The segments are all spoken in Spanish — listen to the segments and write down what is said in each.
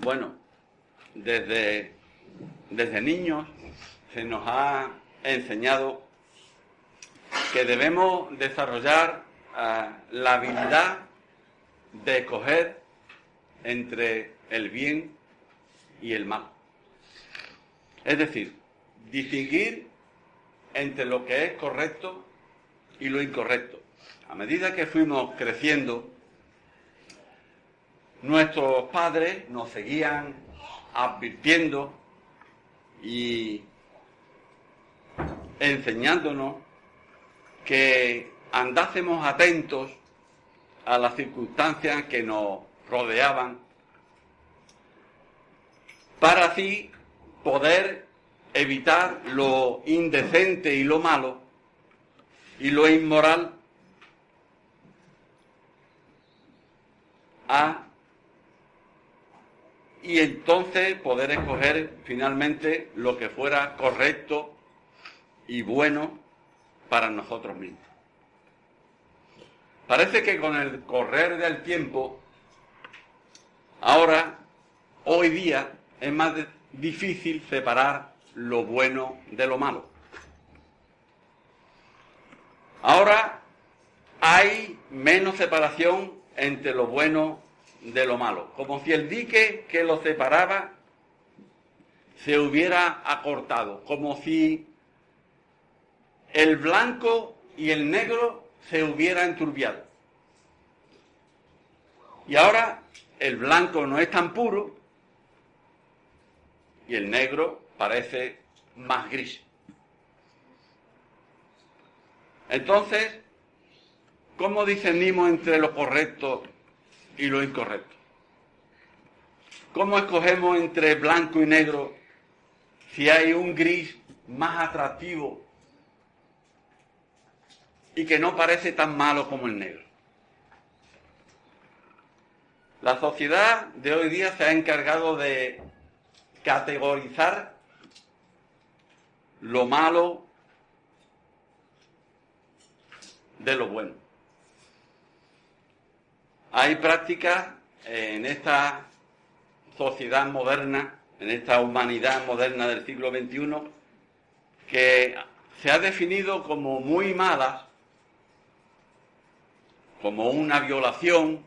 Bueno, desde niños se nos ha enseñado que debemos desarrollar la habilidad de escoger entre el bien y el mal. Es decir, distinguir entre lo que es correcto y lo incorrecto. A medida que fuimos creciendo, nuestros padres nos seguían advirtiendo y enseñándonos que andásemos atentos a las circunstancias que nos rodeaban para así poder evitar lo indecente y lo malo y lo inmoral y entonces poder escoger finalmente lo que fuera correcto y bueno para nosotros mismos. Parece que con el correr del tiempo, hoy día, es más difícil separar lo bueno de lo malo. Ahora hay menos separación entre lo bueno de lo malo, como si el dique que lo separaba se hubiera acortado, como si el blanco y el negro se hubiera enturbiado. Y ahora el blanco no es tan puro y el negro parece más gris. Entonces, ¿cómo discernimos entre lo correcto y lo incorrecto? ¿Cómo escogemos entre blanco y negro si hay un gris más atractivo y que no parece tan malo como el negro? La sociedad de hoy día se ha encargado de categorizar lo malo de lo bueno. Hay prácticas en esta sociedad moderna, en esta humanidad moderna del siglo XXI, que se ha definido como muy malas, como una violación,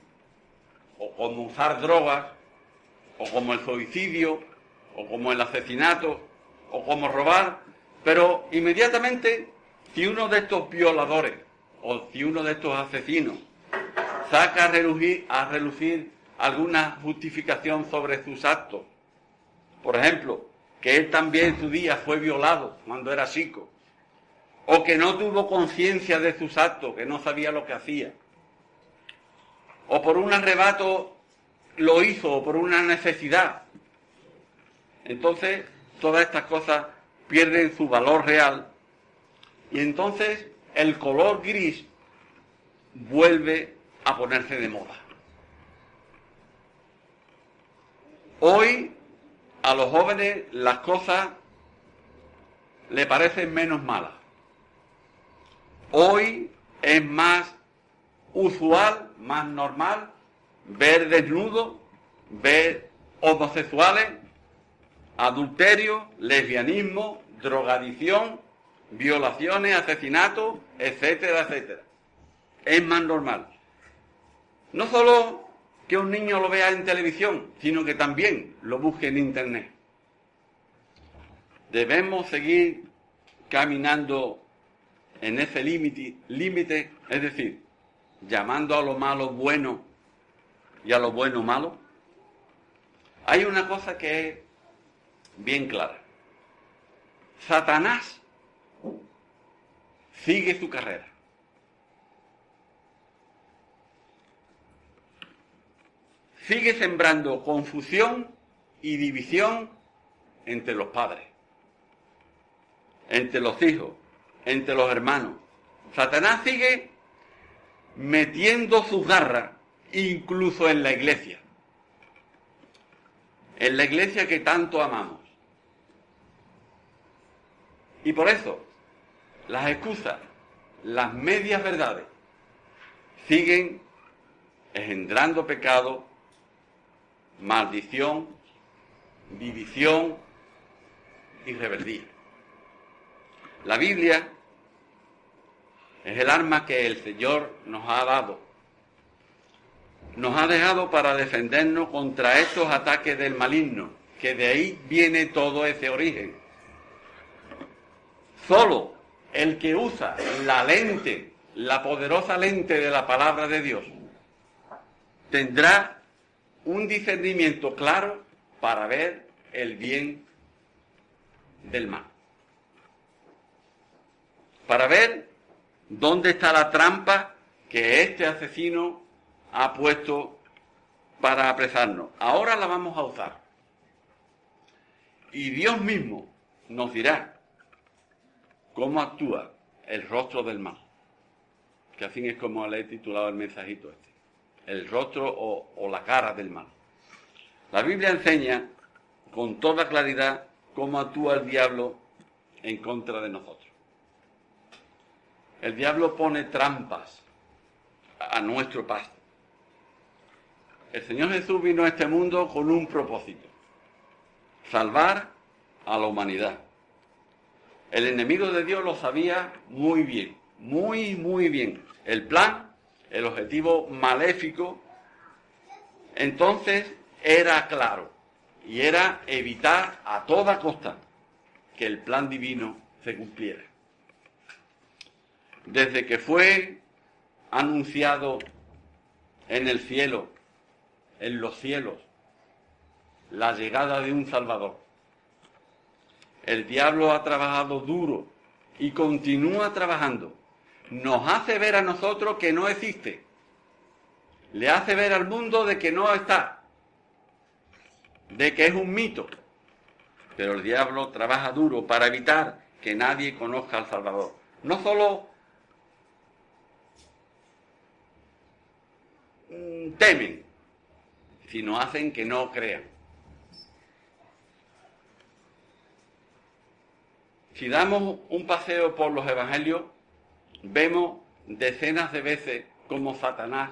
o como usar drogas, o como el suicidio, o como el asesinato, o como robar, pero inmediatamente, si uno de estos violadores, o si uno de estos asesinos, saca a relucir alguna justificación sobre sus actos, por ejemplo, que él también en su día fue violado cuando era chico, o que no tuvo conciencia de sus actos, que no sabía lo que hacía, o por un arrebato lo hizo, o por una necesidad. Entonces, todas estas cosas pierden su valor real y entonces el color gris vuelve a ponerse de moda. Hoy a los jóvenes las cosas le parecen menos malas. Hoy es más usual, más normal, ver desnudos, ver homosexuales, adulterio, lesbianismo, drogadicción, violaciones, asesinatos, etcétera, etcétera. Es más normal. No solo que un niño lo vea en televisión, sino que también lo busque en internet. Debemos seguir caminando en ese límite, es decir, llamando a lo malo bueno y a lo bueno malo. Hay una cosa que es bien clara. Satanás sigue su carrera. Sigue sembrando confusión y división entre los padres, entre los hijos, entre los hermanos. Satanás sigue metiendo sus garras incluso en la iglesia que tanto amamos. Y por eso las excusas, las medias verdades, siguen engendrando pecado, maldición división y rebeldía. La Biblia es el arma que el Señor nos ha dado. Nos ha dejado para defendernos contra estos ataques del maligno, que de ahí viene todo ese origen. Solo el que usa la lente, la poderosa lente de la palabra de Dios, tendrá un discernimiento claro para ver el bien del mal. Para ver dónde está la trampa que este asesino ha puesto para apresarnos. Ahora la vamos a usar. Y Dios mismo nos dirá cómo actúa el rostro del mal. Que así es como le he titulado el mensajito este. El rostro o la cara del mal. La Biblia enseña con toda claridad cómo actúa el diablo en contra de nosotros. El diablo pone trampas a nuestro paso. El Señor Jesús vino a este mundo con un propósito: salvar a la humanidad. El enemigo de Dios lo sabía muy bien, muy bien. El plan, el objetivo maléfico, entonces era claro, y era evitar a toda costa que el plan divino se cumpliera. Desde que fue anunciado en el cielo, en los cielos, la llegada de un Salvador, el diablo ha trabajado duro y continúa trabajando. Nos hace ver a nosotros que no existe. Le hace ver al mundo de que no está, de que es un mito. Pero el diablo trabaja duro para evitar que nadie conozca al Salvador. No solo temen, sino hacen que no crean. Si damos un paseo por los evangelios, vemos decenas de veces como Satanás,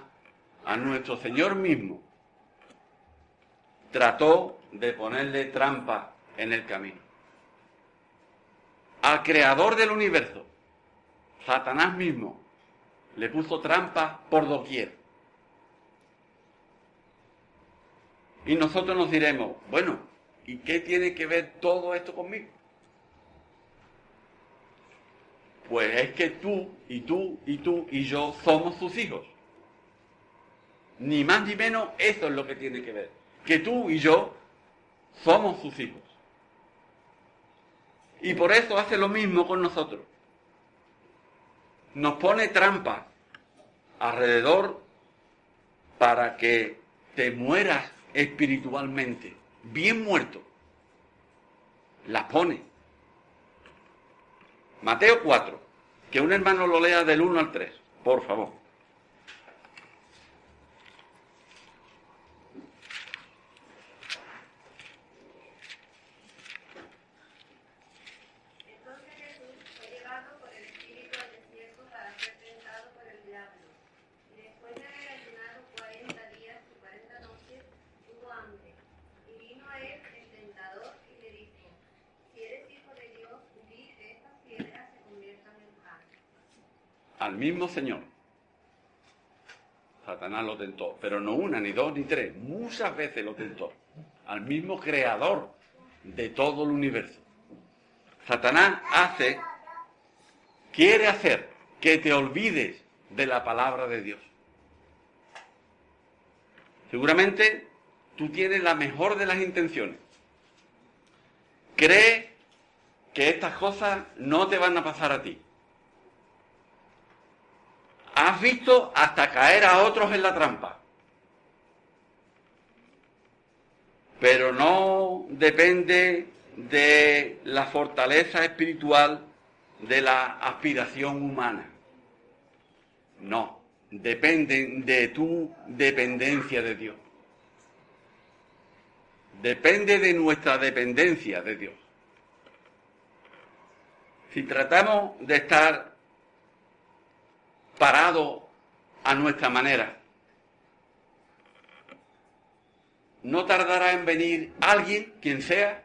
a nuestro Señor mismo, trató de ponerle trampa en el camino. Al creador del universo, Satanás mismo, le puso trampa por doquier. Y nosotros nos diremos, bueno, ¿y qué tiene que ver todo esto conmigo? Pues es que tú y yo somos sus hijos. Ni más ni menos eso es lo que tiene que ver. Que tú y yo somos sus hijos. Y por eso hace lo mismo con nosotros. Nos pone trampas alrededor para que te mueras espiritualmente, bien muerto. Las pone. Mateo 4, que un hermano lo lea del 1 al 3, por favor. Entonces Jesús fue llevado por el Espíritu al desierto para ser tentado por el diablo. Y después de haber ayunado 40 días y 40 noches, tuvo hambre. Y vino a él el tentador y le dijo: si eres hijo de Dios, di que estas piedras se conviertan en pan. Al mismo Señor. Satanás lo tentó, pero no una, ni dos, ni tres. Muchas veces lo tentó. Al mismo creador de todo el universo. Satanás quiere hacer que te olvides de la palabra de Dios. Seguramente tú tienes la mejor de las intenciones. Cree que estas cosas no te van a pasar a ti. Has visto hasta caer a otros en la trampa. Pero no depende de la fortaleza espiritual de la aspiración humana. No, dependen de tu dependencia de Dios. Depende de nuestra dependencia de Dios. Si tratamos de estar parados a nuestra manera, no tardará en venir alguien, quien sea,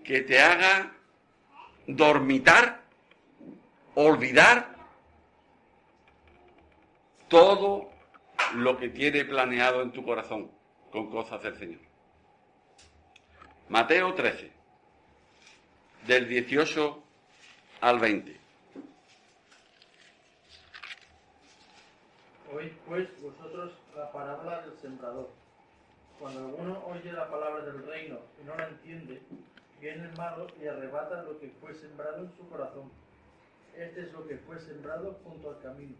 que te haga dormitar, olvidar todo lo que tiene planeado en tu corazón con cosas del Señor. Mateo 13, del 18 al 20. Oíd pues vosotros la parábola del sembrador. Cuando alguno oye la palabra del reino y no la entiende, viene el malo y arrebata lo que fue sembrado en su corazón. Este es lo que fue sembrado junto al camino.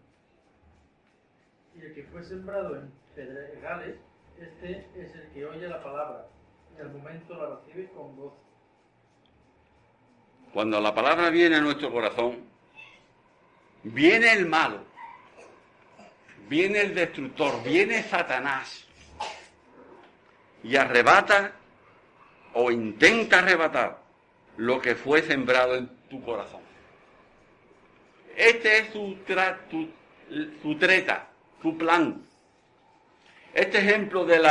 Y el que fue sembrado en pedregales, este es el que oye la palabra, y al momento la recibe con gozo. Cuando la palabra viene a nuestro corazón, viene el malo, viene el destructor, viene Satanás y arrebata o intenta arrebatar lo que fue sembrado en tu corazón. Este es su treta, su plan. Este ejemplo del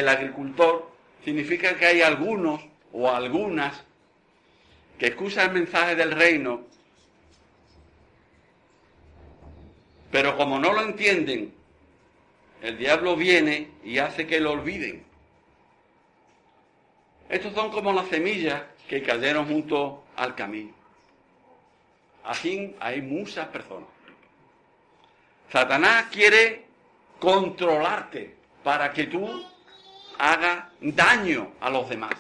agricultor significa que hay algunos o algunas que escuchan el mensaje del reino, pero como no lo entienden, el diablo viene y hace que lo olviden. Estos son como las semillas que cayeron junto al camino. Así hay muchas personas. Satanás quiere controlarte para que tú hagas daño a los demás.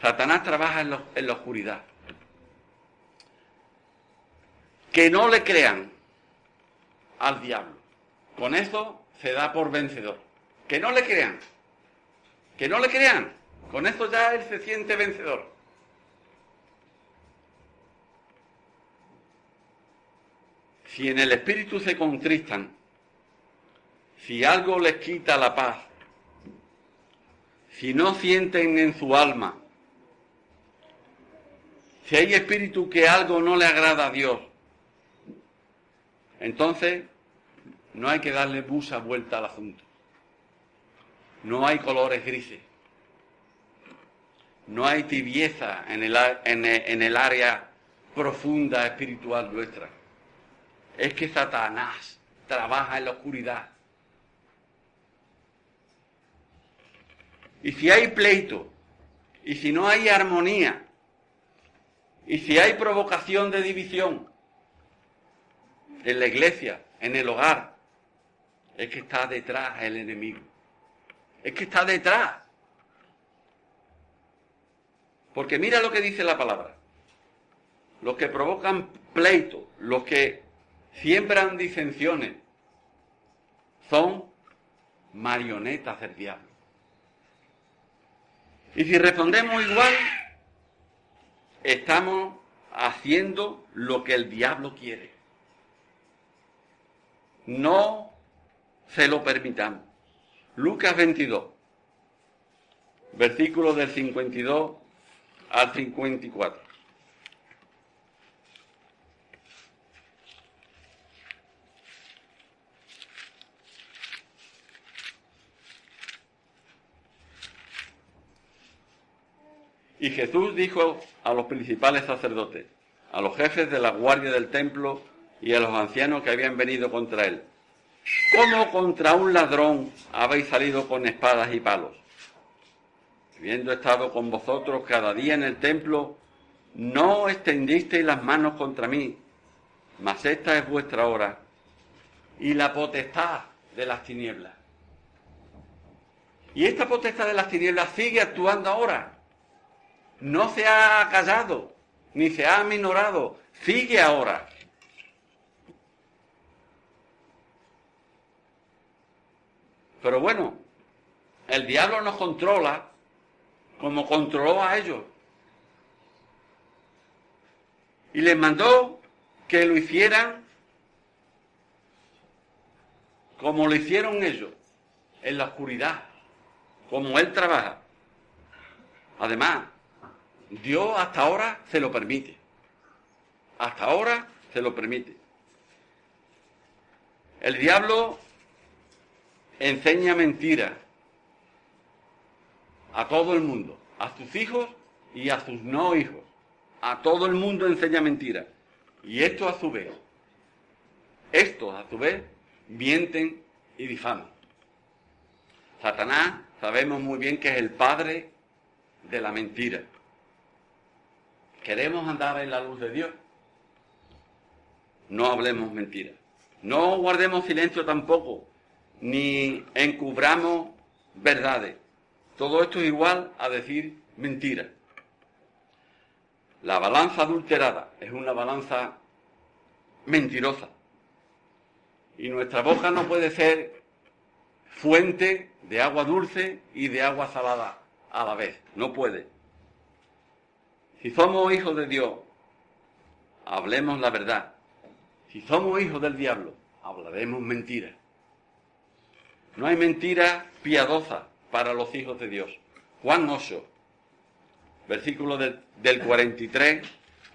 Satanás trabaja en la oscuridad. Que no le crean al diablo. Con eso se da por vencedor. Que no le crean. Que no le crean. Con eso ya él se siente vencedor. Si en el espíritu se contristan, si algo les quita la paz, si no sienten en su alma, si hay espíritu que algo no le agrada a Dios, entonces no hay que darle mucha vuelta al asunto. No hay colores grises. No hay tibieza en el área profunda espiritual nuestra. Es que Satanás trabaja en la oscuridad. Y si hay pleito, y si no hay armonía, y si hay provocación de división en la iglesia, en el hogar, es que está detrás el enemigo. Es que está detrás. Porque mira lo que dice la palabra. Los que provocan pleito, los que siembran disensiones, son marionetas del diablo. Y si respondemos igual, estamos haciendo lo que el diablo quiere. No se lo permitamos. Lucas 22, versículos del 52 al 54. Y Jesús dijo a los principales sacerdotes, a los jefes de la guardia del templo y a los ancianos que habían venido contra él: ¿cómo contra un ladrón habéis salido con espadas y palos? Habiendo estado con vosotros cada día en el templo, no extendisteis las manos contra mí, mas esta es vuestra hora y la potestad de las tinieblas. Y esta potestad de las tinieblas sigue actuando ahora. No se ha callado, ni se ha aminorado, sigue ahora. Pero bueno, el diablo nos controla como controló a ellos. Y les mandó que lo hicieran como lo hicieron ellos, en la oscuridad, como él trabaja. Además, Dios hasta ahora se lo permite. Hasta ahora se lo permite. El diablo enseña mentira a todo el mundo, a sus hijos y a sus no hijos. A todo el mundo enseña mentira. Y estos a su vez, mienten y difaman. Satanás sabemos muy bien que es el padre de la mentira. ¿Queremos andar en la luz de Dios? No hablemos mentira. No guardemos silencio tampoco, ni encubramos verdades. Todo esto es igual a decir mentira. La balanza adulterada es una balanza mentirosa. Y nuestra boca no puede ser fuente de agua dulce y de agua salada a la vez. No puede. Si somos hijos de Dios, hablemos la verdad. Si somos hijos del diablo, hablaremos mentiras. No hay mentira piadosa para los hijos de Dios. Juan 8, versículo del 43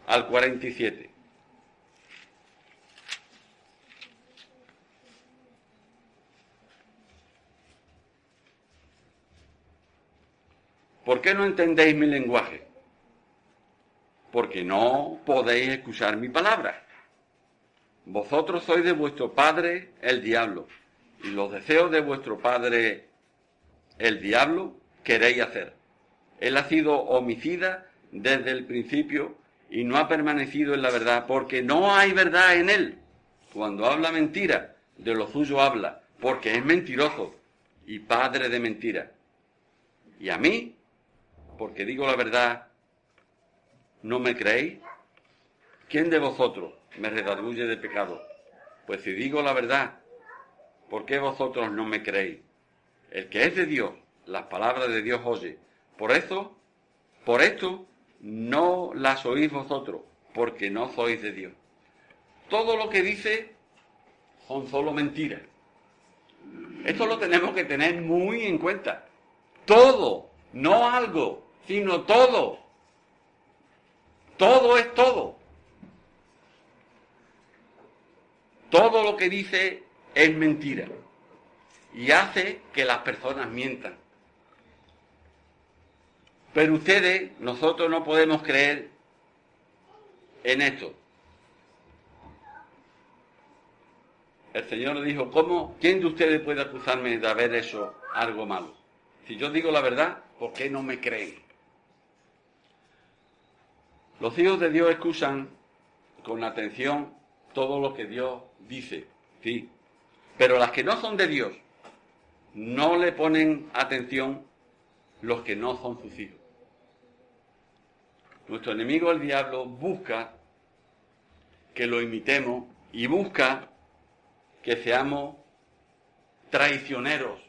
al 47. ¿Por qué no entendéis mi lenguaje? Porque no podéis escuchar mi palabra. Vosotros sois de vuestro padre el diablo, y los deseos de vuestro padre el diablo queréis hacer. Él ha sido homicida desde el principio y no ha permanecido en la verdad, porque no hay verdad en él. Cuando habla mentira, de lo suyo habla, porque es mentiroso y padre de mentira. Y a mí, porque digo la verdad, ¿no me creéis? ¿Quién de vosotros me redarguye de pecado? Pues si digo la verdad, ¿por qué vosotros no me creéis? El que es de Dios, las palabras de Dios oye. Por esto, no las oís vosotros, porque no sois de Dios. Todo lo que dice son solo mentiras. Esto lo tenemos que tener muy en cuenta. Todo, no algo, sino todo. Todo es todo. Todo lo que dice es mentira. Y hace que las personas mientan. Pero nosotros no podemos creer en esto. El Señor le dijo, ¿quién de ustedes puede acusarme de haber hecho algo malo? Si yo digo la verdad, ¿por qué no me creen? Los hijos de Dios escuchan con atención todo lo que Dios dice, sí. Pero las que no son de Dios, no le ponen atención los que no son sus hijos. Nuestro enemigo, el diablo, busca que lo imitemos y busca que seamos traicioneros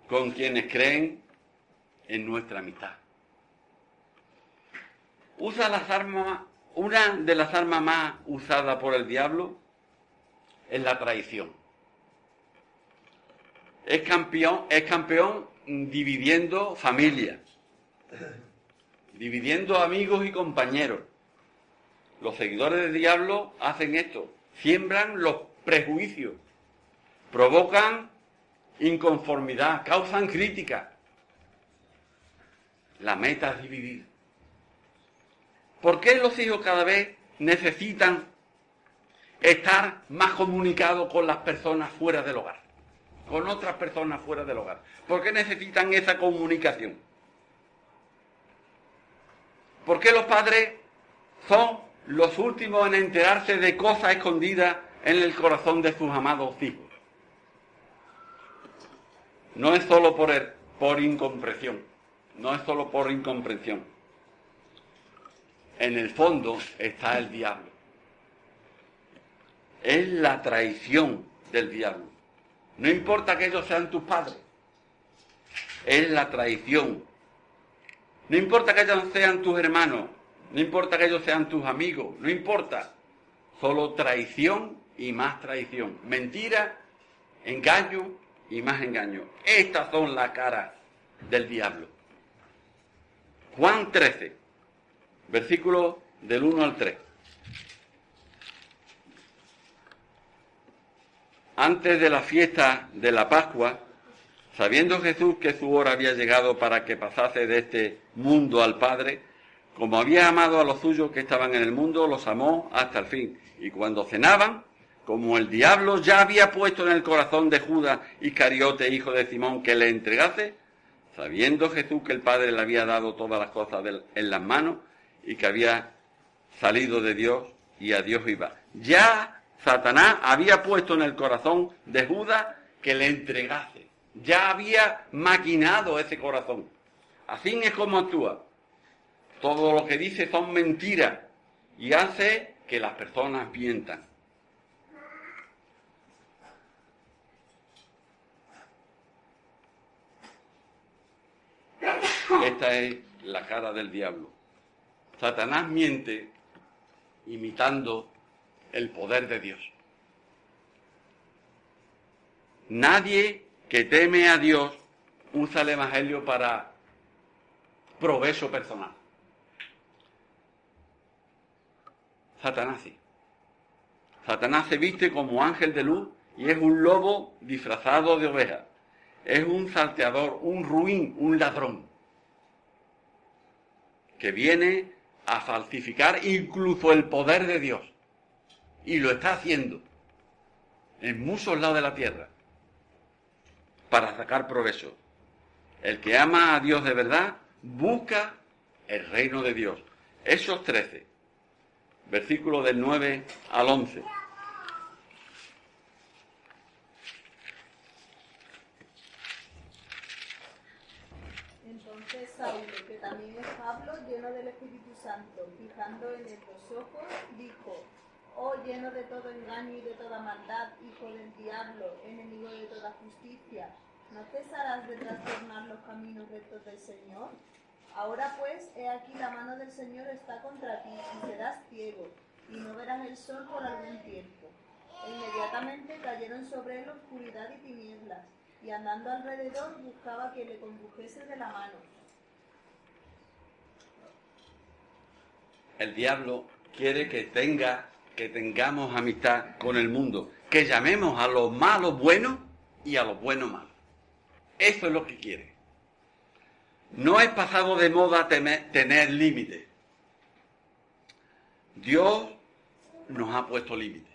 con quienes creen en nuestra amistad. Una de las armas más usadas por el diablo es la traición. Es campeón dividiendo familias, dividiendo amigos y compañeros. Los seguidores del diablo hacen esto, siembran los prejuicios, provocan inconformidad, causan crítica. La meta es dividir. ¿Por qué los hijos cada vez necesitan estar más comunicados con las personas fuera del hogar? Con otras personas fuera del hogar. ¿Por qué necesitan esa comunicación? ¿Por qué los padres son los últimos en enterarse de cosas escondidas en el corazón de sus amados hijos? No es solo por incomprensión. No es solo por incomprensión. En el fondo está el diablo. Es la traición del diablo. No importa que ellos sean tus padres. Es la traición. No importa que ellos sean tus hermanos. No importa que ellos sean tus amigos. No importa. Solo traición y más traición. Mentira, engaño y más engaño. Estas son las caras del diablo. Juan 13, versículo del 1 al 3. antes de la fiesta de la Pascua, sabiendo Jesús que su hora había llegado para que pasase de este mundo al Padre, como había amado a los suyos que estaban en el mundo, los amó hasta el fin. Y cuando cenaban, como el diablo ya había puesto en el corazón de Judas Iscariote, hijo de Simón, que le entregase, sabiendo Jesús que el Padre le había dado todas las cosas en las manos y que había salido de Dios y a Dios iba. Ya Satanás había puesto en el corazón de Judas que le entregase. Ya había maquinado ese corazón. Así es como actúa. Todo lo que dice son mentiras y hace que las personas mientan. Esta es la cara del diablo. Satanás miente imitando el poder de Dios. Nadie que teme a Dios usa el Evangelio para provecho personal. Satanás sí. Satanás se viste como ángel de luz y es un lobo disfrazado de oveja. Es un salteador, un ruin, un ladrón, que viene a falsificar incluso el poder de Dios. Y lo está haciendo en muchos lados de la tierra para sacar provecho. El que ama a Dios de verdad busca el reino de Dios. Hechos 13, versículos del 9 al 11. Entonces Saulo, que también es Pablo, lleno del Espíritu Santo, fijando en él los ojos, dijo: Oh, lleno de todo engaño y de toda maldad, hijo del diablo, enemigo de toda justicia, ¿no cesarás de trastornar los caminos rectos del Señor? Ahora pues, he aquí la mano del Señor está contra ti, y serás ciego, y no verás el sol por algún tiempo. E inmediatamente cayeron sobre él oscuridad y tinieblas, y andando alrededor buscaba que le condujese de la mano. El diablo quiere que tengamos amistad con el mundo, que llamemos a los malos buenos y a los buenos malos. Eso es lo que quiere. No es pasado de moda tener límites. Dios nos ha puesto límites.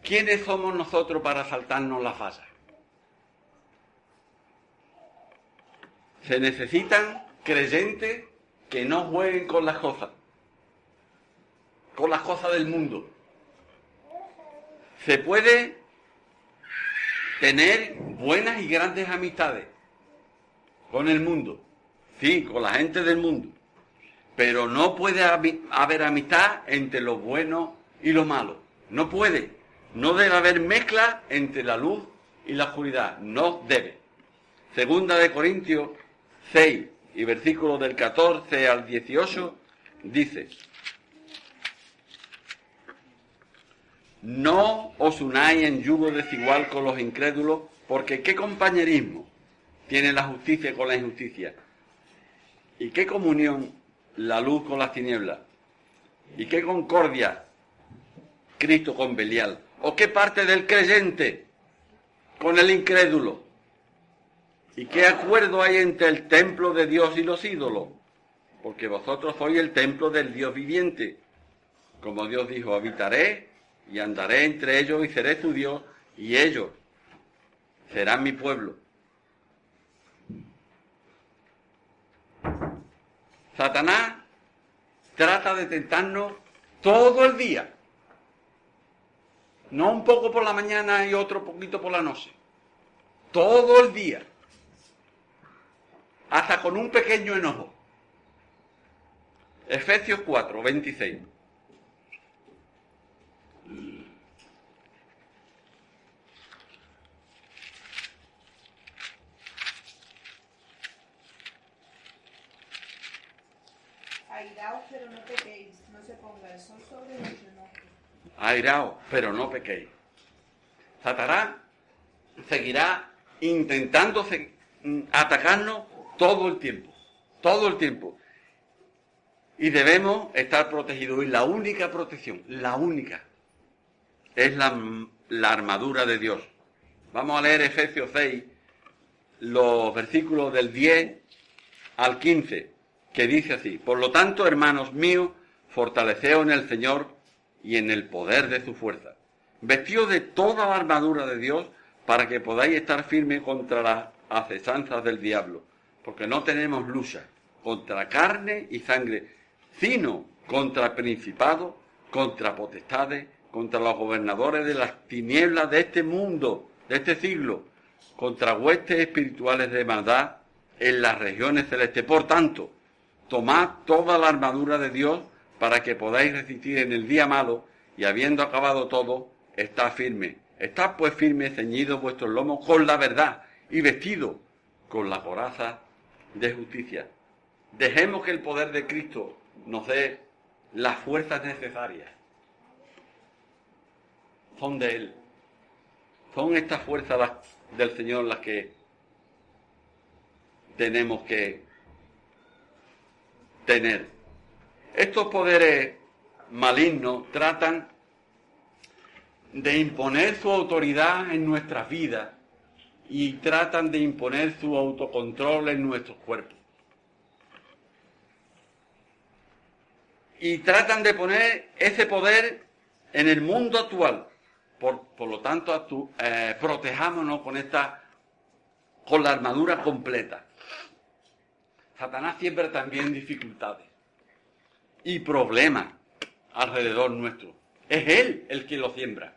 ¿Quiénes somos nosotros para saltarnos la falla? Se necesitan creyentes que no jueguen con las cosas del mundo. Se puede tener buenas y grandes amistades con el mundo, sí, con la gente del mundo, pero no puede haber amistad entre lo bueno y lo malo. No puede. No debe haber mezcla entre la luz y la oscuridad. No debe. Segunda de Corintios 6 y versículos del 14 al 18 dice: No os unáis en yugo desigual con los incrédulos, porque ¿qué compañerismo tiene la justicia con la injusticia? ¿Y qué comunión la luz con las tinieblas? ¿Y qué concordia Cristo con Belial? ¿O qué parte del creyente con el incrédulo? ¿Y qué acuerdo hay entre el templo de Dios y los ídolos? Porque vosotros sois el templo del Dios viviente. Como Dios dijo: habitaré y andaré entre ellos y seré su Dios, y ellos serán mi pueblo. Satanás trata de tentarnos todo el día. No un poco por la mañana y otro poquito por la noche. Todo el día. Hasta con un pequeño enojo. Efesios 4, 26. Airaos, pero no pequéis, no se ponga el sol sobre vuestro enojo. Airaos, pero no pequéis. Satanás seguirá intentando atacarnos todo el tiempo. Todo el tiempo. Y debemos estar protegidos. Y la única protección, la única, es la armadura de Dios. Vamos a leer Efesios 6, los versículos del 10 al 15, que dice así: por lo tanto, hermanos míos, fortaleceos en el Señor y en el poder de su fuerza. Vestíos de toda la armadura de Dios para que podáis estar firmes contra las acesanzas del diablo, porque no tenemos lucha contra carne y sangre, sino contra principados, contra potestades, contra los gobernadores de las tinieblas de este mundo, de este siglo, contra huestes espirituales de maldad en las regiones celestes. Por tanto, tomad toda la armadura de Dios para que podáis resistir en el día malo, y habiendo acabado todo, estad firme. Estad pues firmes, ceñidos vuestros lomos con la verdad y vestidos con la coraza de justicia. Dejemos que el poder de Cristo nos dé las fuerzas necesarias. Son de Él. Son estas fuerzas del Señor las que tenemos que tener. Estos poderes malignos tratan de imponer su autoridad en nuestras vidas y tratan de imponer su autocontrol en nuestros cuerpos. Y tratan de poner ese poder en el mundo actual. Por lo tanto, protejámonos con la armadura completa. Satanás siembra también dificultades y problemas alrededor nuestro. Es él el que lo siembra.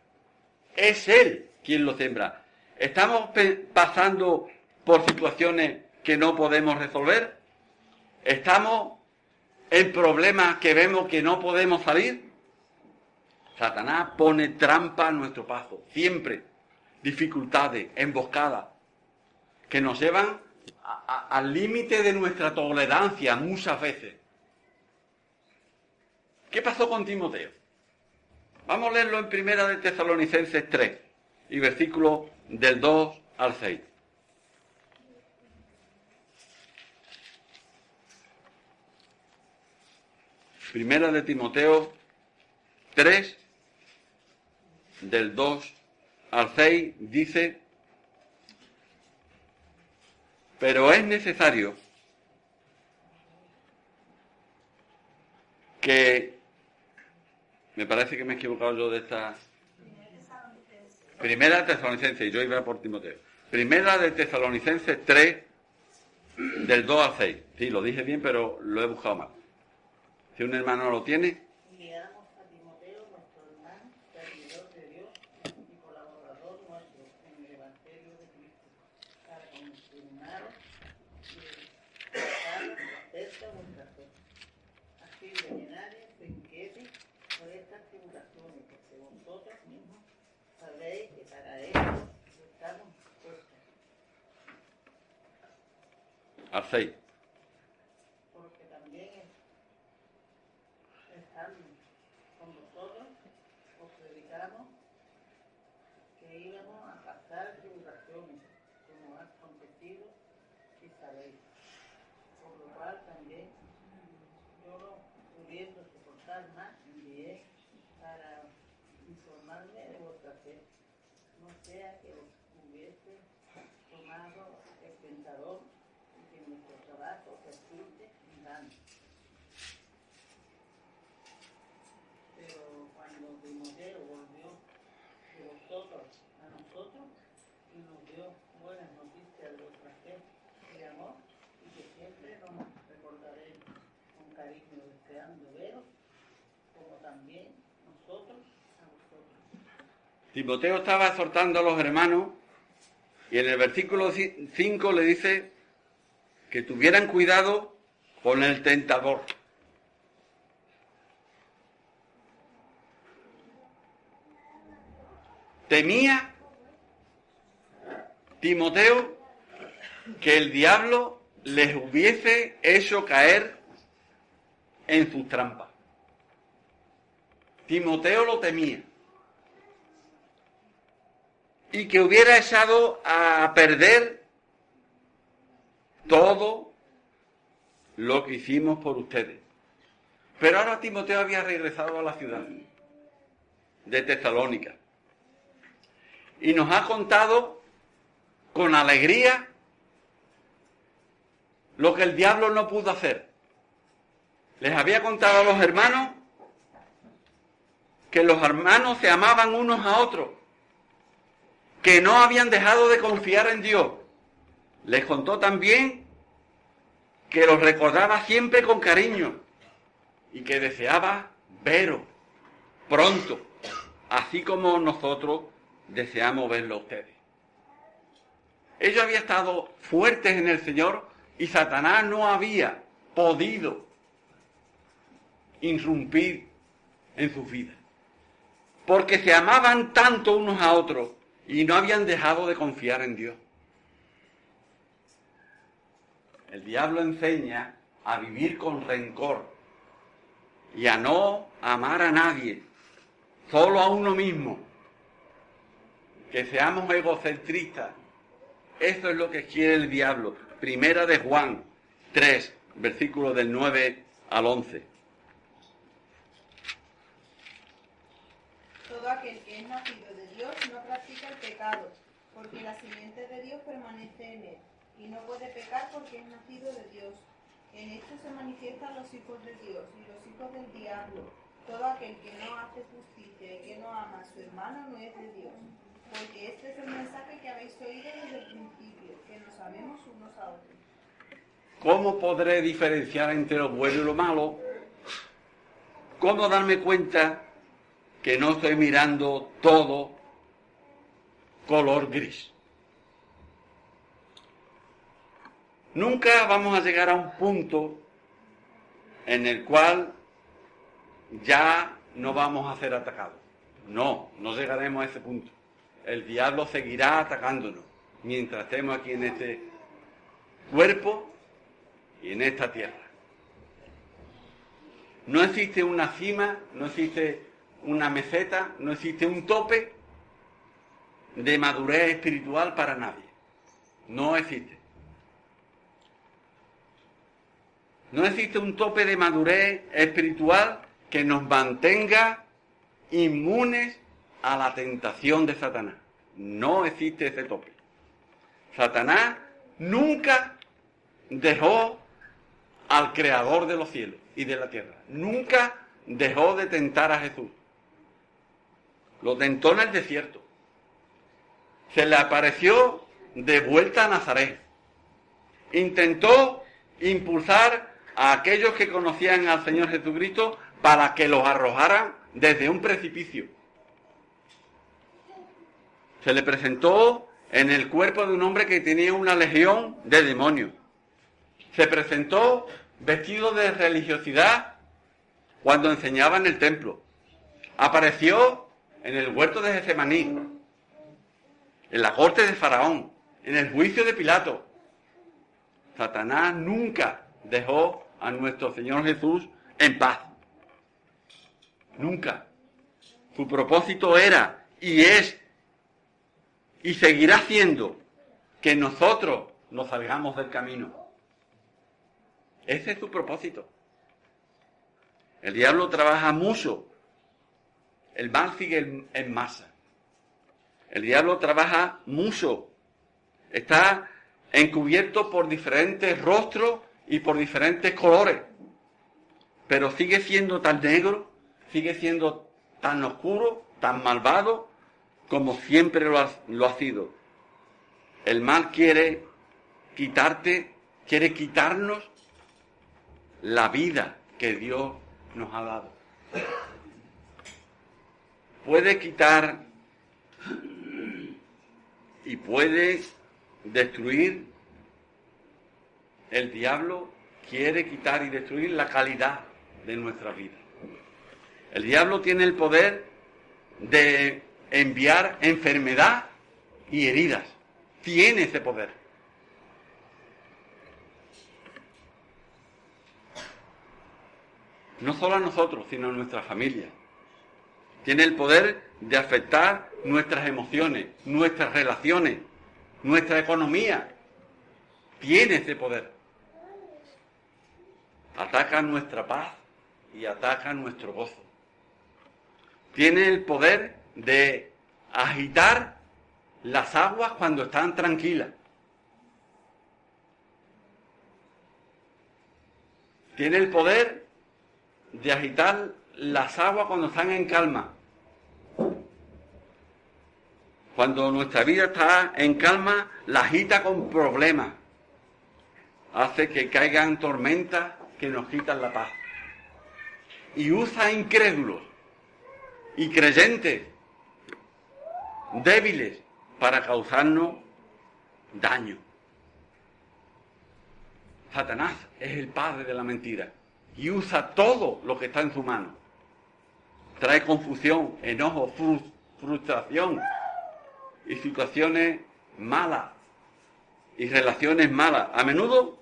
Es él quien lo siembra. ¿Estamos pasando por situaciones que no podemos resolver? ¿Estamos en problemas que vemos que no podemos salir? Satanás pone trampa a nuestro paso, siempre dificultades, emboscadas, que nos llevan al límite de nuestra tolerancia muchas veces. ¿Qué pasó con Timoteo? Vamos a leerlo en Primera de Tesalonicenses 3 y versículos del 2 al 6. Primera de Timoteo 3, del 2 al 6, dice: pero es necesario que... Me parece que me he equivocado yo de esta... Primera de Tesalonicenses, y yo iba por Timoteo. Primera de Tesalonicenses 3, del 2 al 6. Sí, lo dije bien, pero lo he buscado mal. Si un hermano lo tiene... Enviamos a Timoteo, nuestro hermano, servidor de Dios y colaborador nuestro en el Evangelio de Cristo, para confirmaros y exhortaros acerca de vuestra fe, así de que nadie se inquiete por estas tribulaciones, porque vosotros mismos sabéis que para esto estamos puestos. Al 6. Porque también estando con vosotros os predicamos que íbamos a pasar tribulaciones, como ha acontecido y sabéis. Por lo cual también yo, no pudiendo soportar más, envié para informarme de vuestra fe, no sea que os hubiese tomado el tentador y que nuestro trabajo resulte en vano. Pero cuando Timoteo volvió de vosotros a nosotros y nos dio buenas noticias de vuestra fe y amor, y que siempre nos recordaré con cariño, deseando veros, como también nosotros a vosotros. Timoteo estaba exhortando a los hermanos y en el versículo 5 le dice que tuvieran cuidado con el tentador. Temía Timoteo que el diablo les hubiese hecho caer en sus trampas. Timoteo lo temía. Y que hubiera echado a perder todo lo que hicimos por ustedes. Pero ahora Timoteo había regresado a la ciudad de Tesalónica. y nos ha contado con alegría lo que el diablo no pudo hacer. Les había contado a los hermanos que los hermanos se amaban unos a otros, que no habían dejado de confiar en Dios. Les contó también que los recordaba siempre con cariño y que deseaba veros pronto, así como nosotros deseamos verlo a ustedes. Ellos habían estado fuertes en el Señor y Satanás no había podido irrumpir en sus vidas, porque se amaban tanto unos a otros y no habían dejado de confiar en Dios. El diablo enseña a vivir con rencor y a no amar a nadie, solo a uno mismo, que seamos egocentristas. Eso es lo que quiere el diablo. Primera de Juan 3, versículos del 9 al 11. Todo aquel que es nacido de Dios no practica el pecado, porque la simiente de Dios permanece en él, y no puede pecar porque es nacido de Dios. En esto se manifiestan los hijos de Dios y los hijos del diablo. Todo aquel que no hace justicia y que no ama a su hermano no es de Dios. Porque este es el mensaje que habéis oído desde el principio, que nos amemos unos a otros. ¿Cómo podré diferenciar entre lo bueno y lo malo? ¿Cómo darme cuenta que no estoy mirando todo color gris? Nunca vamos a llegar a un punto en el cual ya no vamos a ser atacados. No llegaremos a ese punto. El diablo seguirá atacándonos mientras estemos aquí en este cuerpo y en esta tierra. No existe una cima, no existe una meseta, no existe un tope de madurez espiritual para nadie. No existe. No existe un tope de madurez espiritual que nos mantenga inmunes a la tentación de Satanás. No existe ese tope. Satanás nunca dejó al Creador de los cielos y de la tierra. Nunca dejó de tentar a Jesús. Lo tentó en el desierto. Se le apareció de vuelta a Nazaret. Intentó impulsar a aquellos que conocían al Señor Jesucristo para que los arrojaran desde un precipicio. Se le presentó en el cuerpo de un hombre que tenía una legión de demonios. Se presentó vestido de religiosidad cuando enseñaba en el templo. Apareció en el huerto de Getsemaní, en la corte de Faraón, en el juicio de Pilato. Satanás nunca dejó a nuestro Señor Jesús en paz. Nunca. Su propósito era y es y seguirá siendo que nosotros nos salgamos del camino. Ese es su propósito. El diablo trabaja mucho. El mal sigue en masa. El diablo trabaja mucho. Está encubierto por diferentes rostros y por diferentes colores. Pero sigue siendo tan negro, sigue siendo tan oscuro, tan malvado, como siempre lo ha sido. El mal quiere quitarnos la vida que Dios nos ha dado. Puede quitar y puede destruir. El diablo quiere quitar y destruir la calidad de nuestra vida. El diablo tiene el poder de enviar enfermedad y heridas. Tiene ese poder. No solo a nosotros, sino a nuestra familia. Tiene el poder de afectar nuestras emociones, nuestras relaciones, nuestra economía. Tiene ese poder. Ataca nuestra paz y ataca nuestro gozo. Tiene el poder de agitar las aguas cuando están tranquilas. Tiene el poder de agitar las aguas cuando están en calma. Cuando nuestra vida está en calma, la agita con problemas. Hace que caigan tormentas que nos quitan la paz. Y usa incrédulos y creyentes débiles para causarnos daño. Satanás es el padre de la mentira y usa todo lo que está en su mano. Trae confusión, enojo, frustración y situaciones malas y relaciones malas, a menudo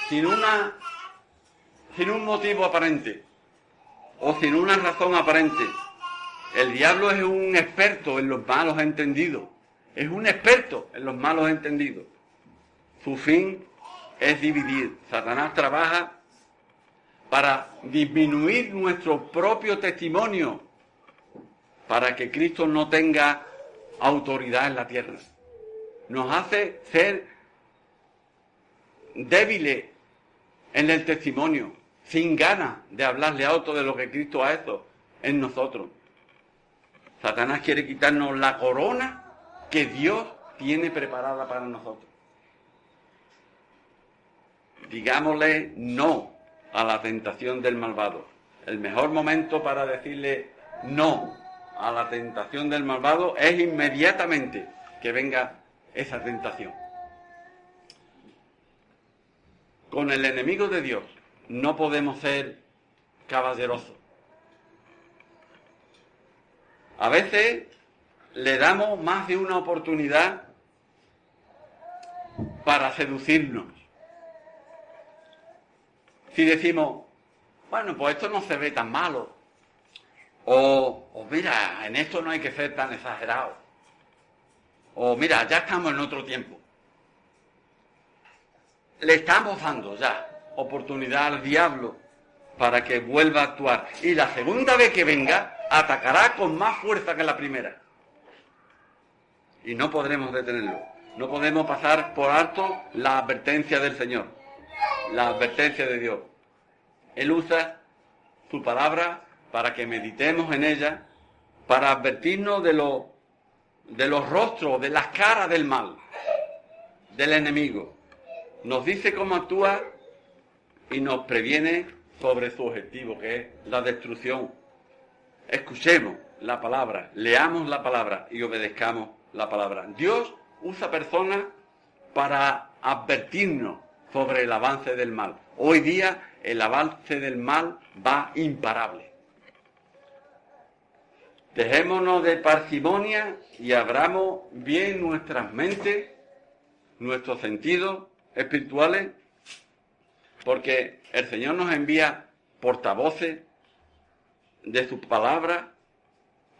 sin un motivo aparente o sin una razón aparente. El diablo es un experto en los malos entendidos. Es un experto en los malos entendidos. Su fin es dividir. Satanás trabaja para disminuir nuestro propio testimonio, para que Cristo no tenga autoridad en la tierra. Nos hace ser débiles en el testimonio, sin ganas de hablarle a otro de lo que Cristo ha hecho en nosotros. Satanás quiere quitarnos la corona que Dios tiene preparada para nosotros. Digámosle no a la tentación del malvado. El mejor momento para decirle no a la tentación del malvado es inmediatamente que venga esa tentación. Con el enemigo de Dios no podemos ser caballerosos. A veces le damos más de una oportunidad para seducirnos. Si decimos, bueno, pues esto no se ve tan malo, o mira, en esto no hay que ser tan exagerado, o mira, ya estamos en otro tiempo. Le estamos dando ya oportunidad al diablo para que vuelva a actuar. Y la segunda vez que venga, atacará con más fuerza que la primera. Y no podremos detenerlo. No podemos pasar por alto la advertencia del Señor, la advertencia de Dios. Él usa su palabra para que meditemos en ella, para advertirnos de los rostros, de las caras del mal, del enemigo. Nos dice cómo actúa y nos previene sobre su objetivo, que es la destrucción. Escuchemos la palabra, leamos la palabra y obedezcamos la palabra. Dios usa personas para advertirnos sobre el avance del mal. Hoy día el avance del mal va imparable. Dejémonos de parsimonia y abramos bien nuestras mentes, nuestros sentidos espirituales, porque el Señor nos envía portavoces de su palabra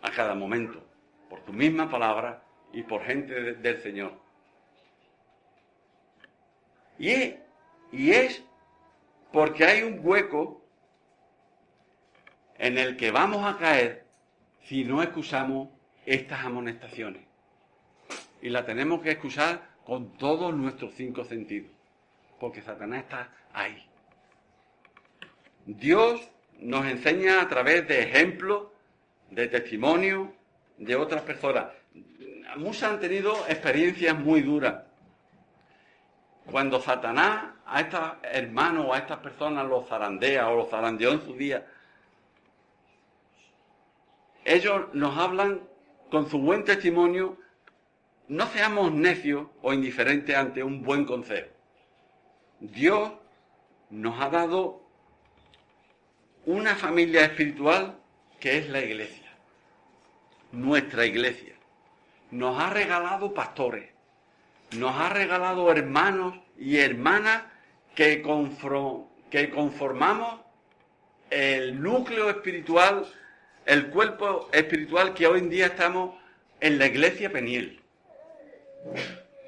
a cada momento, por su misma palabra y por gente del Señor. Y es porque hay un hueco en el que vamos a caer si no escuchamos estas amonestaciones. Y la tenemos que escuchar con todos nuestros 5 sentidos, porque Satanás está ahí. Dios nos enseña a través de ejemplos, de testimonios de otras personas. Muchos han tenido experiencias muy duras. Cuando Satanás a estos hermanos o a estas personas los zarandea o los zarandeó en su día, ellos nos hablan con su buen testimonio. No seamos necios o indiferentes ante un buen consejo. Dios nos ha dado una familia espiritual que es la iglesia, nuestra iglesia. Nos ha regalado pastores, nos ha regalado hermanos y hermanas que conformamos el núcleo espiritual, el cuerpo espiritual que hoy en día estamos en la iglesia Peniel.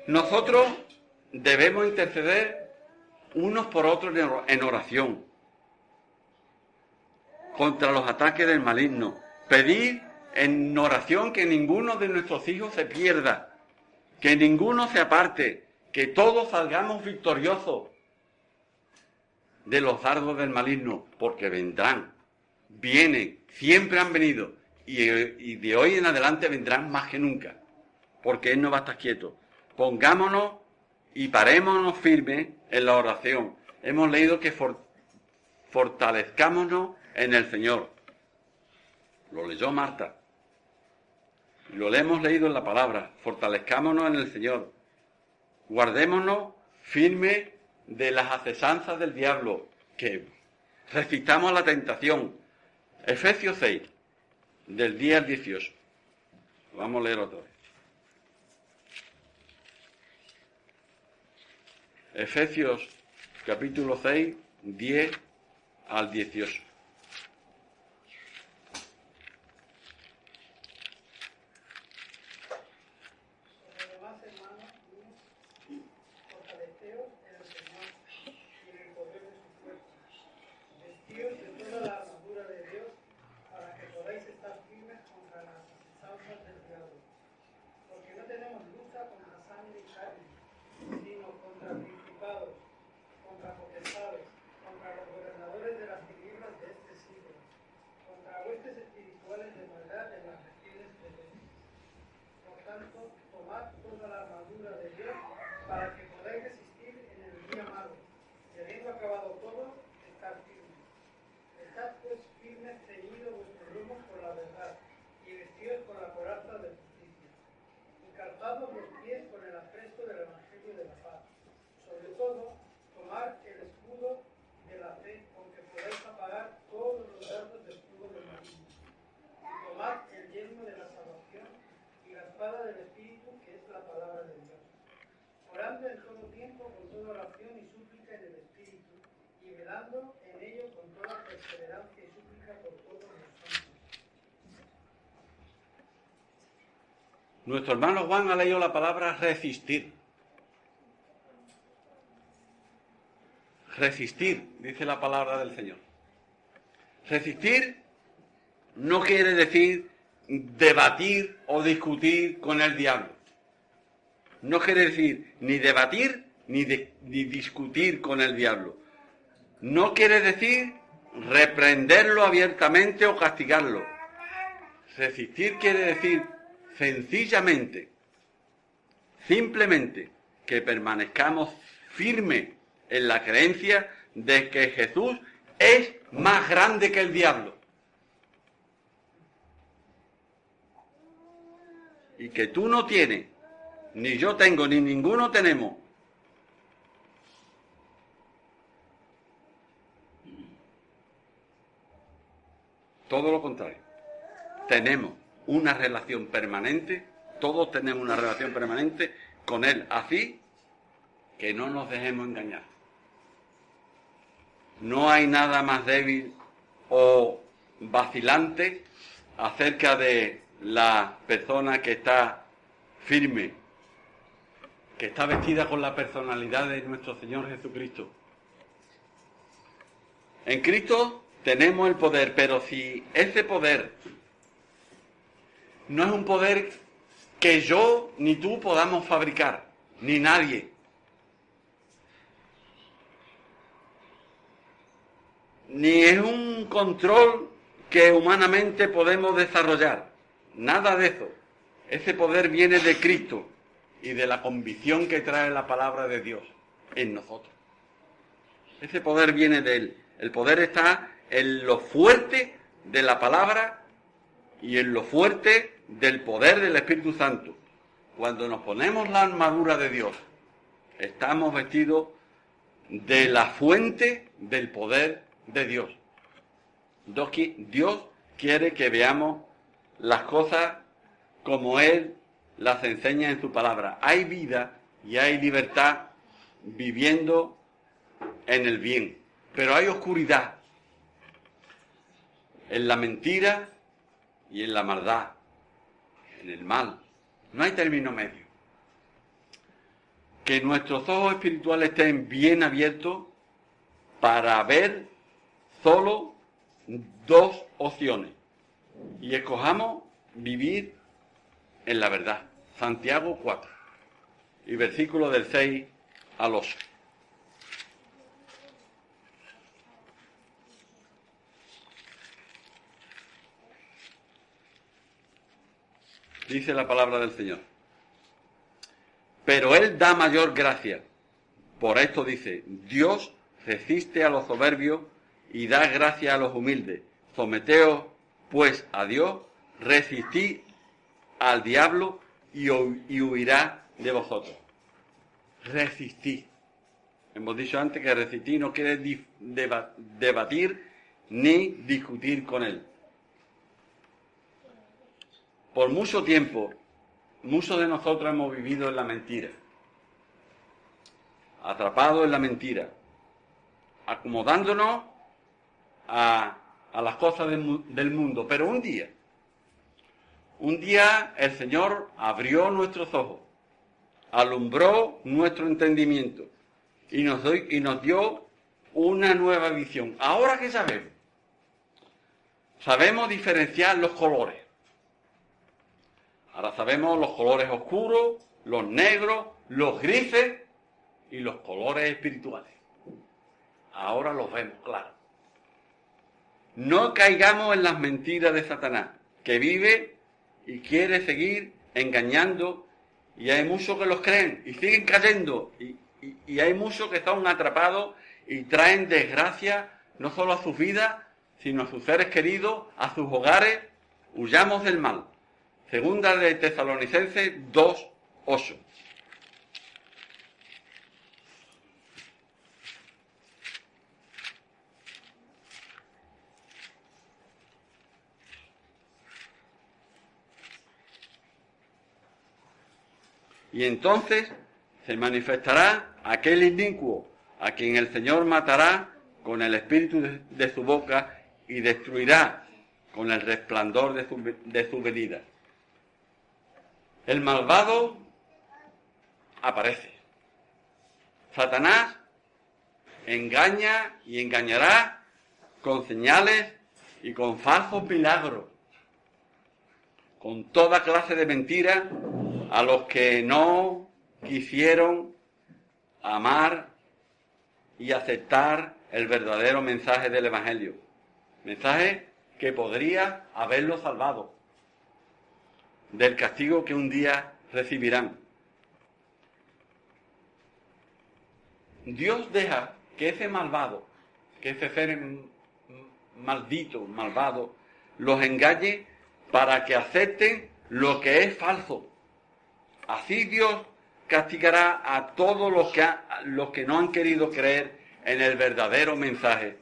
Nosotros debemos interceder unos por otros en oración contra los ataques del maligno, pedir en oración que ninguno de nuestros hijos se pierda, que ninguno se aparte, que todos salgamos victoriosos de los dardos del maligno, porque vendrán, vienen, siempre han venido, y de hoy en adelante vendrán más que nunca, porque Él no va a estar quieto. Pongámonos y parémonos firmes en la oración. Hemos leído que fortalezcámonos en el Señor. Lo leyó Marta. Lo hemos leído en la palabra. Fortalezcámonos en el Señor. Guardémonos firmes de las acesanzas del diablo, que resistamos a la tentación. Efesios 6, del 10 al 18. Vamos a leer otra vez. Efesios capítulo 6, 10 al 18. Además, hermanos, fortaleceos en el Señor y en el poder de su fuerza. Vestíos de toda la armadura de Dios para que podáis estar firmes contra las asechanzas del diablo. Porque no tenemos lucha contra sangre y carne, sino contra principados, contra potestades, contra los gobernadores de las tinieblas de este siglo, contra huestes espirituales de maldad en las regiones celestes. Por tanto, tomad toda la armadura de Dios para que podáis resistir en el día malo, y habiendo acabado todo, estar firmes. Estad pues firmes, ceñidos vuestros lomos por la verdad, y vestidos con la coraza de justicia, y calzados los pies con el apresto del evangelio de la paz. Sobre todo, tomad el escudo de la fe, con que podáis apagar todos los dardos del fuego del maligno. Y tomad el yelmo de la salvación y la espada del Espíritu, que es la palabra de Dios. Orando en todo tiempo con toda oración y súplica en el Espíritu, y velando en ello con toda perseverancia y súplica por todos los santos. Nuestro hermano Juan ha leído la palabra resistir. Resistir, dice la palabra del Señor. Resistir no quiere decir debatir o discutir con el diablo. No quiere decir ni debatir ni discutir con el diablo. No quiere decir reprenderlo abiertamente o castigarlo. Resistir quiere decir sencillamente, simplemente, que permanezcamos firmes en la creencia de que Jesús es más grande que el diablo. Y que tú no tienes, ni yo tengo, ni ninguno tenemos todo lo contrario. Tenemos una relación permanente, todos tenemos una relación permanente con Él, así que no nos dejemos engañar. No hay nada más débil o vacilante acerca de la persona que está firme, que está vestida con la personalidad de nuestro Señor Jesucristo. En Cristo tenemos el poder, pero si ese poder no es un poder que yo ni tú podamos fabricar, ni nadie, ni es un control que humanamente podemos desarrollar, nada de eso. Ese poder viene de Cristo y de la convicción que trae la palabra de Dios en nosotros. Ese poder viene de Él. El poder está en lo fuerte de la palabra y en lo fuerte del poder del Espíritu Santo. Cuando nos ponemos la armadura de Dios, estamos vestidos de la fuente del poder de Dios. Dios quiere que veamos las cosas como Él las enseña en su palabra. Hay vida y hay libertad viviendo en el bien, pero hay oscuridad en la mentira y en la maldad, en el mal. No hay término medio. Que nuestros ojos espirituales estén bien abiertos para ver solo dos opciones y escojamos vivir en la verdad. Santiago 4, y versículo del 6 al 8. Dice la palabra del Señor. Pero Él da mayor gracia. Por esto dice, Dios resiste a los soberbios y da gracia a los humildes. Someteos, pues, a Dios, resistid al diablo y huirá de vosotros. Resistid. Hemos dicho antes que resistir no quiere debatir ni discutir con Él. Por mucho tiempo, muchos de nosotros hemos vivido en la mentira, atrapados en la mentira, acomodándonos a las cosas del mundo. Pero un día el Señor abrió nuestros ojos, alumbró nuestro entendimiento y nos dio una nueva visión. Ahora, ¿qué sabemos? Sabemos diferenciar los colores. Ahora sabemos los colores oscuros, los negros, los grises y los colores espirituales. Ahora los vemos, claro. No caigamos en las mentiras de Satanás, que vive y quiere seguir engañando, y hay muchos que los creen y siguen cayendo, y hay muchos que están atrapados y traen desgracia no solo a sus vidas, sino a sus seres queridos, a sus hogares. Huyamos del mal. Segunda de Tesalonicenses 2:8. Y entonces se manifestará aquel inicuo, a quien el Señor matará con el espíritu de su boca y destruirá con el resplandor de su venida. El malvado aparece. Satanás engaña y engañará con señales y con falsos milagros, con toda clase de mentiras a los que no quisieron amar y aceptar el verdadero mensaje del Evangelio. Mensaje que podría haberlos salvado del castigo que un día recibirán. Dios deja que ese malvado, que ese ser maldito, malvado, los engañe para que acepten lo que es falso. Así Dios castigará a todos los que no han querido creer en el verdadero mensaje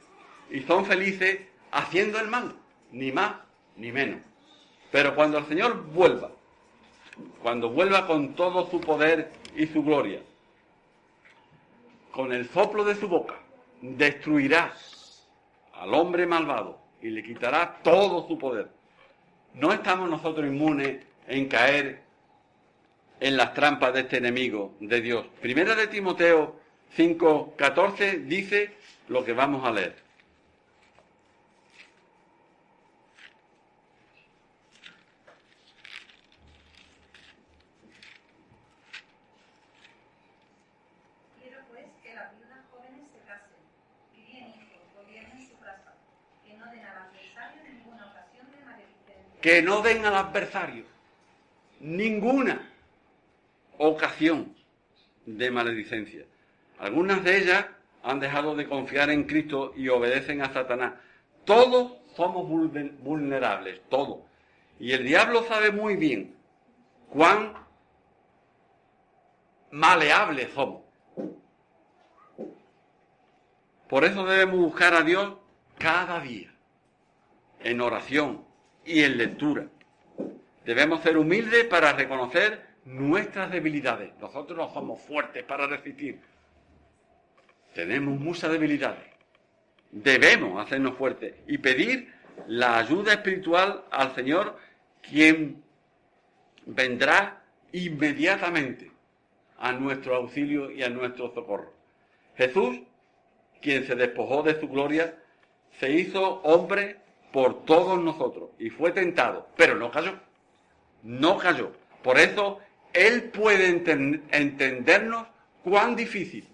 y son felices haciendo el mal, ni más ni menos. Pero cuando el Señor vuelva, cuando vuelva con todo su poder y su gloria, con el soplo de su boca, destruirá al hombre malvado y le quitará todo su poder. No estamos nosotros inmunes en caer en las trampas de este enemigo de Dios. Primera de Timoteo 5:14 dice lo que vamos a leer. Quiero pues que las viudas jóvenes se casen, críen hijos, gobiernen su casa, que no den al adversario ninguna ocasión de maledicencia. Que no den al adversario ninguna ocasión de maledicencia. Algunas de ellas han dejado de confiar en Cristo y obedecen a Satanás. Todos somos vulnerables, todos. Y el diablo sabe muy bien cuán maleables somos. Por eso debemos buscar a Dios cada día, en oración y en lectura. Debemos ser humildes para reconocer nuestras debilidades. Nosotros no somos fuertes para resistir. Tenemos muchas debilidades. Debemos hacernos fuertes y pedir la ayuda espiritual al Señor, quien vendrá inmediatamente a nuestro auxilio y a nuestro socorro. Jesús, quien se despojó de su gloria, se hizo hombre por todos nosotros y fue tentado, pero no cayó. no cayó. Por eso Él puede entendernos cuán difícil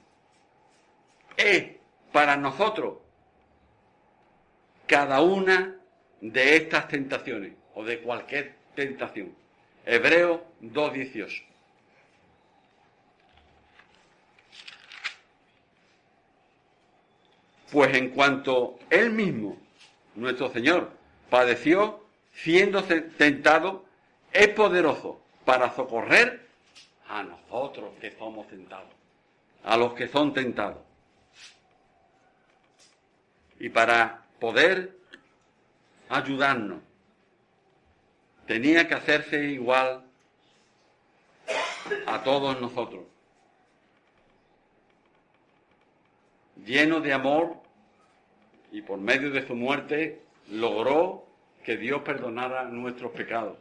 es para nosotros cada una de estas tentaciones o de cualquier tentación. Hebreos 2:18. Pues en cuanto Él mismo, nuestro Señor, padeció siendo tentado, es poderoso para socorrer a nosotros que somos tentados, a los que son tentados. Y para poder ayudarnos, tenía que hacerse igual a todos nosotros, lleno de amor, y por medio de su muerte logró que Dios perdonara nuestros pecados.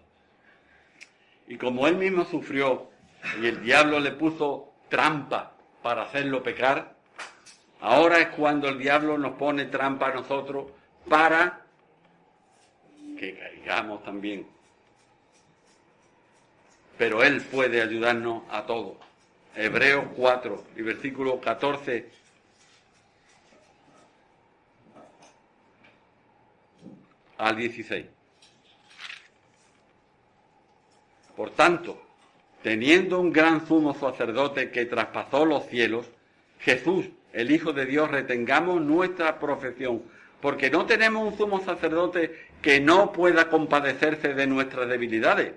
Y como Él mismo sufrió y el diablo le puso trampa para hacerlo pecar, ahora es cuando el diablo nos pone trampa a nosotros para que caigamos también. Pero Él puede ayudarnos a todos. Hebreos 4 y versículo 14 al 16. Por tanto, teniendo un gran sumo sacerdote que traspasó los cielos, Jesús, el Hijo de Dios, retengamos nuestra profesión, porque no tenemos un sumo sacerdote que no pueda compadecerse de nuestras debilidades,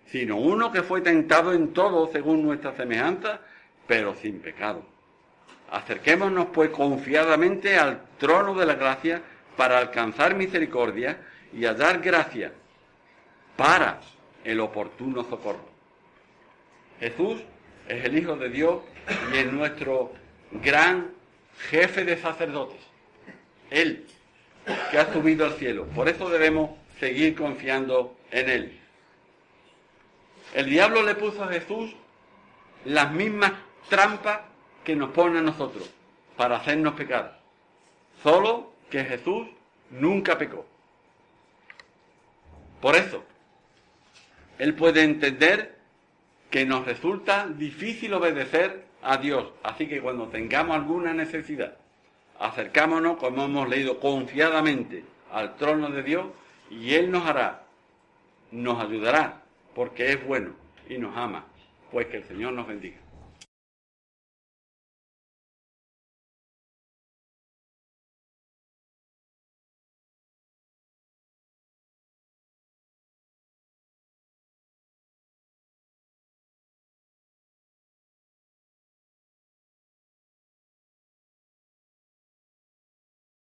sino uno que fue tentado en todo según nuestra semejanza, pero sin pecado. Acerquémonos pues confiadamente al trono de la gracia para alcanzar misericordia y hallar gracia para el oportuno socorro. Jesús es el Hijo de Dios y es nuestro gran jefe de sacerdotes. Él, que ha subido al cielo. Por eso debemos seguir confiando en Él. El diablo le puso a Jesús las mismas trampas que nos pone a nosotros para hacernos pecar. Solo que Jesús nunca pecó. Por eso, Él puede entender que nos resulta difícil obedecer a Dios. Así que cuando tengamos alguna necesidad, acercámonos, como hemos leído, confiadamente al trono de Dios y Él nos ayudará, porque es bueno y nos ama. Pues que el Señor nos bendiga.